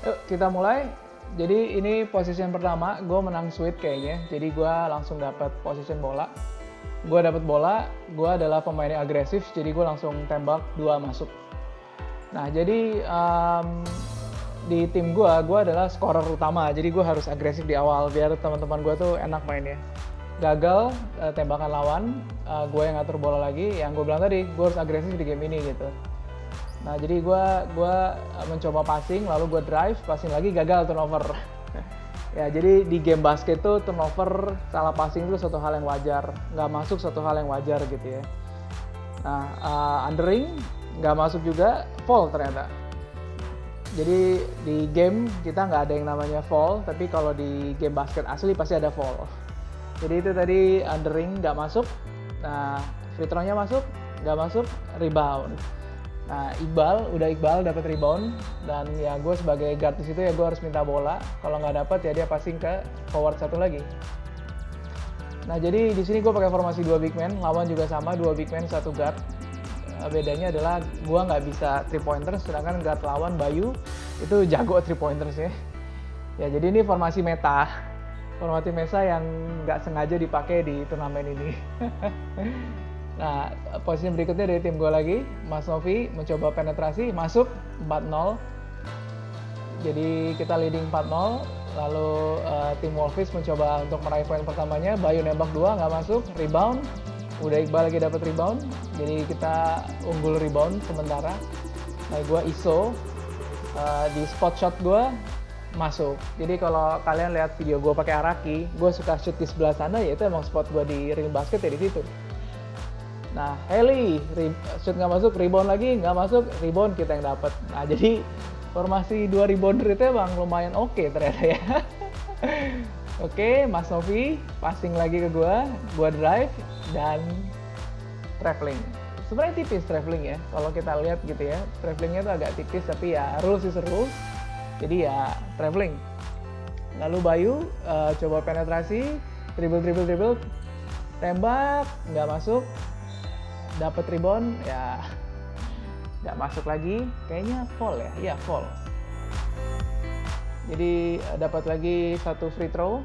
Yuk kita mulai. Jadi ini position pertama, gue menang sweet kayaknya. Jadi gue langsung dapat position bola. Gue dapat bola, gue adalah pemain yang agresif, jadi gue langsung tembak 2 masuk. Nah jadi di tim gue adalah scorer utama, jadi gue harus agresif di awal biar teman-teman gue tuh enak mainnya. Gagal tembakan lawan, gue yang ngatur bola lagi. Yang gue bilang tadi, gue harus agresif di game ini gitu. Nah jadi gue mencoba passing, lalu gue drive, passing lagi gagal turnover. Ya jadi di game basket tuh turnover, salah passing itu suatu hal yang wajar, nggak masuk suatu hal yang wajar gitu ya. Nah undering nggak masuk juga, foul ternyata. Jadi di game kita nggak ada yang namanya foul, tapi kalau di game basket asli pasti ada foul. Jadi itu tadi undering nggak masuk, nah free throw-nya masuk, nggak masuk, rebound. Nah Iqbal dapat rebound, dan ya gue sebagai guard di situ ya gue harus minta bola. Kalau nggak dapat ya dia passing ke forward satu lagi. Nah jadi di sini gue pakai formasi 2 big man, lawan juga sama 2 big man 1 guard. Bedanya adalah gue nggak bisa 3 pointers, sedangkan guard lawan Bayu itu jago 3 pointers ya. Ya jadi ini formasi meta yang nggak sengaja dipakai di turnamen ini. Nah, posisi berikutnya dari tim gue lagi, Mas Novi mencoba penetrasi, masuk 4-0. Jadi kita leading 4-0, lalu tim Wolfies mencoba untuk meraih poin pertamanya, Bayu nembak 2, nggak masuk, rebound. Udah Iqbal lagi dapat rebound, jadi kita unggul rebound sementara. Nah, gue ISO, di spot shot gue masuk. Jadi kalau kalian lihat video gue pakai Araki, gue suka shoot di sebelah sana, ya itu emang spot gue di ring basket ya di situ. Nah, Heli shoot nggak masuk, rebound lagi nggak masuk, rebound kita yang dapat. Nah, jadi formasi 2 rebounder itu emang lumayan oke ternyata ya. Oke, Mas Novi passing lagi ke gue drive dan traveling. Sebenarnya tipis traveling ya, kalau kita lihat gitu ya, travelingnya tuh agak tipis tapi ya rules is rules. Jadi ya traveling. Lalu Bayu coba penetrasi, dribble, tembak nggak masuk. Dapat rebound ya nggak masuk lagi, kayaknya foul ya, iya foul. Jadi dapat lagi 1 free throw.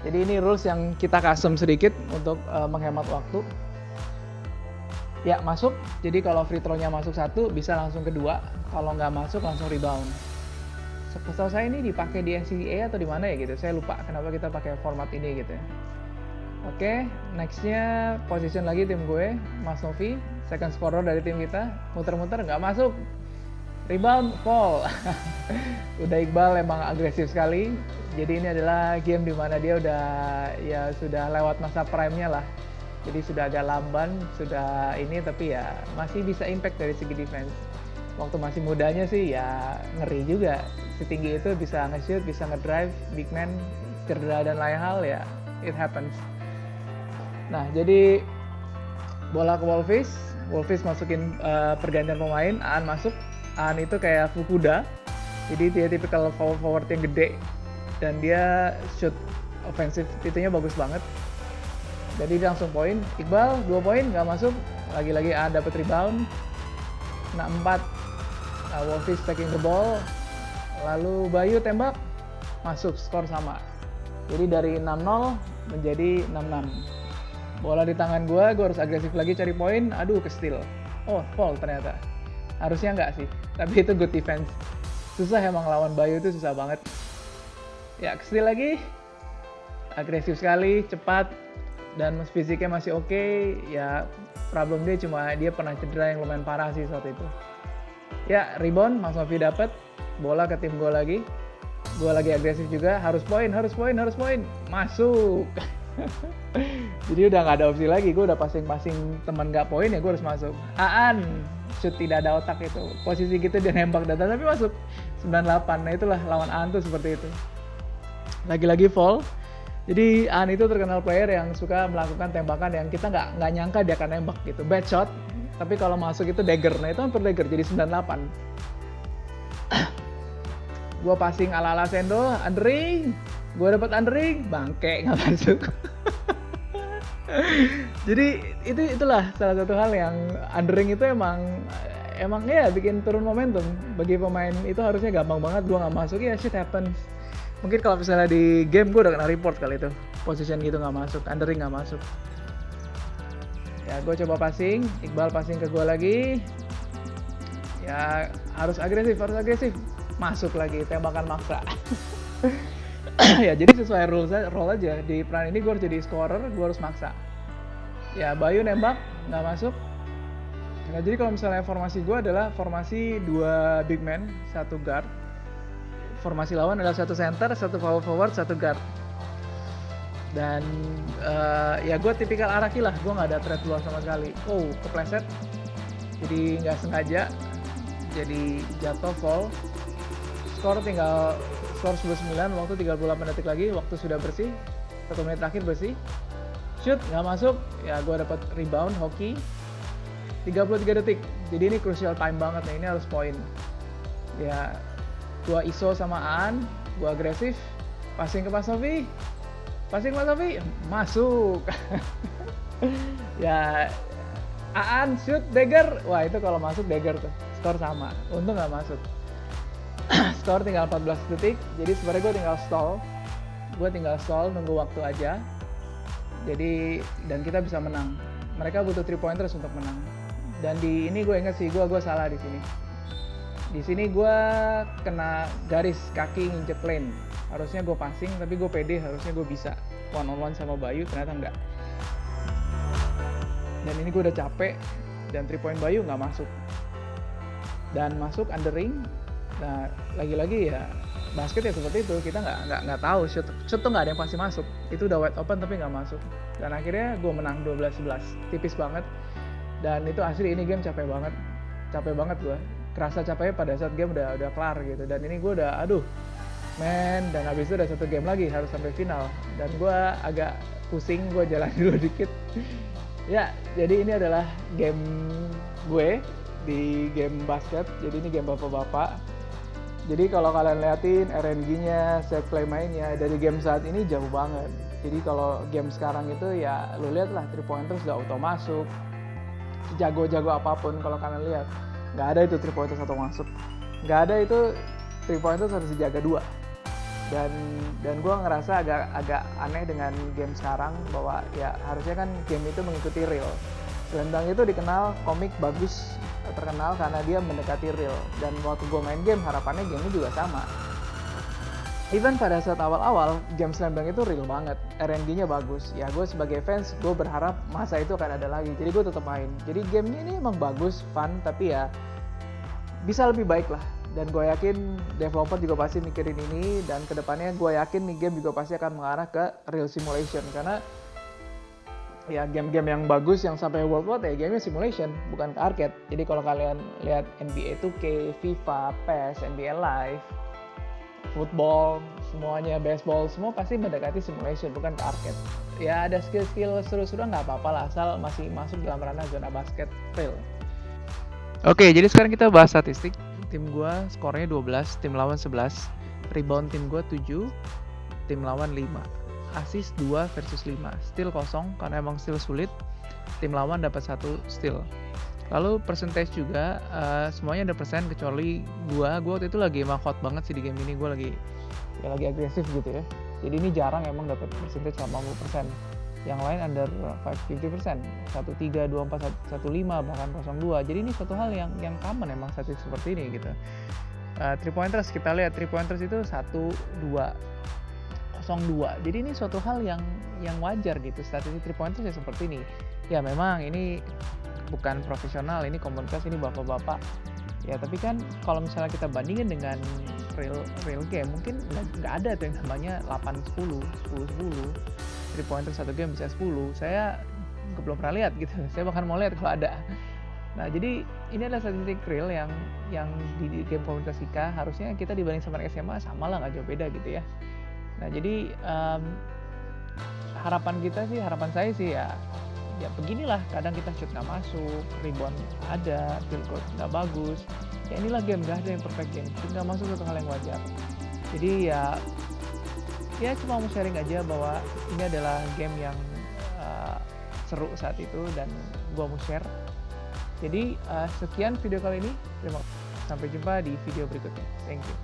Jadi ini rules yang kita custom sedikit untuk menghemat waktu. Ya masuk, jadi kalau free throw-nya masuk 1 bisa langsung kedua, kalau nggak masuk langsung rebound. Setahu saya ini dipakai di NCAA atau di mana ya gitu, saya lupa kenapa kita pakai format ini gitu ya. Oke, nextnya position lagi tim gue, Mas Novi, second scorer dari tim kita, muter-muter nggak masuk, rebound, foul. Udah Iqbal emang agresif sekali, jadi ini adalah game dimana dia sudah lewat masa prime-nya lah, jadi sudah agak lamban, sudah ini tapi ya masih bisa impact dari segi defense. Waktu masih mudanya sih ya ngeri juga, setinggi itu bisa nge-shoot, bisa nge-drive, big man, cedera dan lain hal ya, it happens. Nah, jadi bola ke Wolfies masukin pergantian pemain, Aan masuk. Aan itu kayak Fukuda, jadi dia tipikal forward yang gede, dan dia shoot offensive itunya bagus banget. Jadi dia langsung poin, Iqbal 2 poin nggak masuk, lagi-lagi Aan dapat rebound, kena 4. Wolfies taking the ball, lalu Bayu tembak, masuk, skor sama. Jadi dari 6-0 menjadi 6-6. Bola di tangan gue harus agresif lagi cari poin, aduh ke steal. Oh, foul ternyata. Harusnya enggak sih, tapi itu good defense. Susah emang lawan Bayu itu susah banget. Ya, ke steal lagi. Agresif sekali, cepat, dan fisiknya masih oke. Ya, problem dia cuma dia pernah cedera yang lumayan parah sih saat itu. Ya, rebound, Mas Novi dapat. Bola ke tim gue lagi. Gue lagi agresif juga, harus poin. Masuk. Jadi udah nggak ada opsi lagi, gue udah pasing-pasing teman nggak poin ya gue harus masuk. Aan shoot tidak ada otak itu, posisi gitu dia nembak data tapi masuk 98. Nah itulah lawan Aan tuh seperti itu, lagi-lagi foul. Jadi Aan itu terkenal player yang suka melakukan tembakan yang kita nggak nyangka dia akan nembak gitu, bad shot tapi kalau masuk itu dagger. Nah itu hampir dagger, jadi 98. Gue passing ala-ala Sendo, undering, gue dapat undering, bangke nggak masuk. Jadi itulah salah satu hal yang undering itu emang emang ya bikin turun momentum. Bagi pemain itu harusnya gampang banget, gue nggak masuk, ya shit happens. Mungkin kalau misalnya di game gue udah kena report kali itu, position gitu nggak masuk, undering nggak masuk. Ya gue coba passing, Iqbal passing ke gue lagi. Ya harus agresif, masuk lagi, tembakan maksa. Ya jadi sesuai role aja, di peran ini gue harus jadi scorer, gue harus maksa. Ya Bayu nembak, nggak masuk. Nah jadi kalau misalnya formasi gue adalah formasi 2 big man, 1 guard. Formasi lawan adalah 1 center, 1 power forward, 1 guard. Dan ya gue tipikal Araki lah, gue nggak ada threat luar sama sekali. Oh kepleset, jadi nggak sengaja, jadi jatuh fall. Skor 99, waktu 38 detik lagi, waktu sudah bersih, 1 menit terakhir bersih. Shoot nggak masuk, ya gue dapat rebound hoki. 33 detik, jadi ini crucial time banget nih, ini harus poin. Ya, gua ISO sama Aan, gua agresif, passing ke Mas Sofi, masuk. Ya, Aan shoot dagger, wah itu kalau masuk dagger tuh, skor sama, untung nggak masuk. Skor tinggal 14 detik, jadi sebenarnya gue tinggal stall, nunggu waktu aja. Jadi, dan kita bisa menang. Mereka butuh 3 pointers untuk menang. Dan di ini gue inget sih, gue salah di sini. Di sini gue kena garis kaki nginjek lane. Harusnya gue passing, tapi gue pede, harusnya gue bisa one on one sama Bayu, ternyata enggak. Dan ini gue udah capek, dan 3 point Bayu nggak masuk. Dan masuk undering. Nah lagi-lagi ya basket ya seperti itu, kita nggak tahu shoot tuh nggak ada yang pasti masuk. Itu udah wide open tapi nggak masuk. Dan akhirnya gue menang 12-11, tipis banget. Dan itu asli ini game capek banget gue. Kerasa capeknya pada saat game udah kelar gitu. Dan ini gue udah dan habis itu udah 1 game lagi harus sampai final. Dan gue agak pusing, gue jalan dulu dikit. Ya, jadi ini adalah game gue di game basket. Jadi ini game bapak-bapak. Jadi kalau kalian liatin RNG-nya, set play mainnya dari game saat ini jauh banget. Jadi kalau game sekarang itu ya lu lihat lah 3 pointers udah auto masuk. Jago-jago apapun kalau kalian lihat, nggak ada itu 3 pointers atau masuk, nggak ada itu 3 pointers harus dijaga 2. Dan gue ngerasa agak aneh dengan game sekarang, bahwa ya harusnya kan game itu mengikuti real. Slam Dunk itu dikenal komik bagus, terkenal karena dia mendekati real. Dan waktu gue main game, harapannya game ini juga sama. Even pada saat awal-awal, game Slam Dunk itu real banget, RNG-nya bagus. Ya gue sebagai fans, gue berharap masa itu akan ada lagi, jadi gue tetap main. Jadi game ini emang bagus, fun, tapi ya bisa lebih baik lah. Dan gue yakin developer juga pasti mikirin ini, dan kedepannya gue yakin nih game juga pasti akan mengarah ke real simulation. Karena ya game-game yang bagus yang sampai world ya gamenya simulation, bukan ke arcade. Jadi kalau kalian lihat NBA 2K, FIFA, PES, NBA Live, football, semuanya, baseball, semua pasti mendekati simulation, bukan ke arcade. Ya ada skill-skill seru-seru nggak apa-apa lah, asal masih masuk dalam ranah zona basket real. Oke, jadi sekarang kita bahas statistik. Tim gue skornya 12, tim lawan 11. Rebound tim gue 7, tim lawan 5. Assist 2 versus 5. Steal 0, karena emang steal sulit. Tim lawan dapat 1 steal. Lalu percentage juga, semuanya ada persen kecuali gue waktu itu lagi emang hot banget sih di game ini, gue lagi agresif gitu ya. Jadi ini jarang emang dapat percentage 80%. Yang lain under 50%, 13, 24, 15, bahkan 02. Jadi ini suatu hal yang common emang statistik seperti ini gitu. 3 pointers kita lihat, 3 pointers itu 1, 2, 02. Jadi ini suatu hal yang wajar gitu, statistik 3 pointers ya seperti ini. Ya memang ini bukan profesional, ini komunitas, ini bapak-bapak. Ya tapi kan kalau misalnya kita bandingin dengan real game, mungkin nggak ada tuh yang namanya 8-10, 10-10. 3 pointer 1 game bisa 10. Saya belum pernah lihat gitu. Saya bahkan mau lihat kalau ada. Nah jadi ini adalah statistik real yang di game komunitas IKA. Harusnya kita dibanding sama SMA sama lah, nggak jauh beda gitu ya. Nah jadi harapan saya sih ya beginilah. Kadang kita shoot nggak masuk, rebound ada, field goal nggak bagus. Ya inilah game, nggak ada yang perfect game. Shoot nggak masuk satu hal yang wajar. Jadi ya cuma mau sharing aja bahwa ini adalah game yang seru saat itu, dan gua mau share. Jadi sekian video kali ini. Sampai jumpa di video berikutnya. Thank you.